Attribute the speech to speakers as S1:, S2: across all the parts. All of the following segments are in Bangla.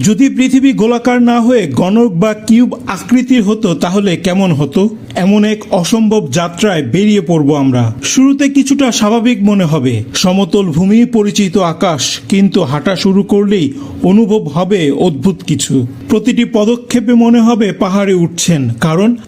S1: যদি পৃথিবী গোলাকার না হয়ে গণক বা কিউব আকৃতির হতো তাহলে কেমন হতো? এমন এক অসম্ভব যাত্রায় বেরিয়ে পড়ব আমরা। শুরুতে কিছুটা স্বাভাবিক মনে হবে, সমতল ভূমি, পরিচিত আকাশ, কিন্তু হাঁটা শুরু করলেই অনুভব হবে অদ্ভুত কিছু। প্রতিটি পদক্ষেপে মনে হবে পাহাড়ে উঠছেন,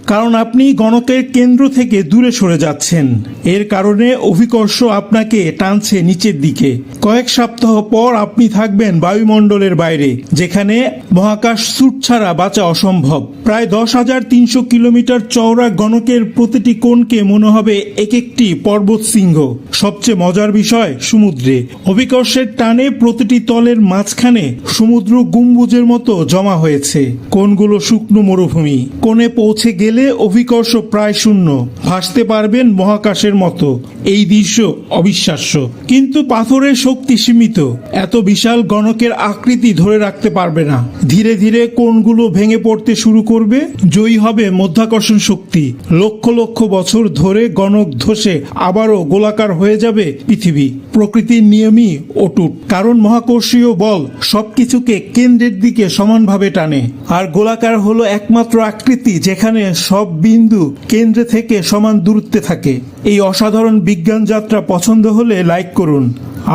S1: কারণ আপনি গণকের কেন্দ্র থেকে দূরে সরে যাচ্ছেন। এর কারণে অভিকর্ষ আপনাকে টানছে নিচের দিকে। কয়েক সপ্তাহ পর আপনি থাকবেন বায়ুমণ্ডলের বাইরে, যেখানে মহাকাশ স্যুট ছাড়া বাঁচা অসম্ভব। প্রায় 10,300 কিলোমিটার চওড়া গণকের প্রতিটি কোণকে মনে হবে এক একটি পর্বত শৃঙ্গ। সবচেয়ে মজার বিষয় সমুদ্রে অভিকর্ষের টানে প্রতিটি তলের মাঝখানে সমুদ্র গম্বুজের মতো জমা হয়েছে। কোণগুলো শুকনো মরুভূমি। কোণে পৌঁছে গেলে অভিকর্ষ প্রায় শূন্য, ভাসতে পারবেন মহাকাশের মতো। এই দৃশ্য অবিশ্বাস্য, কিন্তু পাথরের শক্তি সীমিত। এত বিশাল গণকের আকৃতি ধরে রাখতে পারবে না। ধীরে ধীরে কোণগুলো ভেঙে পড়তে শুরু করবে। জয়ী হবে মাধ্যাকর্ষণ শক্তি। লক্ষ লক্ষ বছর ধরে গণক ধসে আবারও গোলাকার হয়ে যাবে পৃথিবী। প্রকৃতির নিয়মই অটুট, কারণ মহাকর্ষীয় বল সবকিছুকে কেন্দ্রের দিকে সমানভাবে টানে। আর গোলাকার হলো একমাত্র আকৃতি যেখানে সব বিন্দু কেন্দ্রে থেকে সমান দূরত্বে থাকে। এই অসাধারণ বিজ্ঞান যাত্রা পছন্দ হলে লাইক করুন।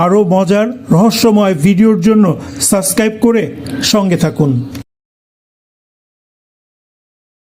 S1: আরও মজার রহস্যময় ভিডিওর জন্য সাবস্ক্রাইব করে সঙ্গে থাকুন।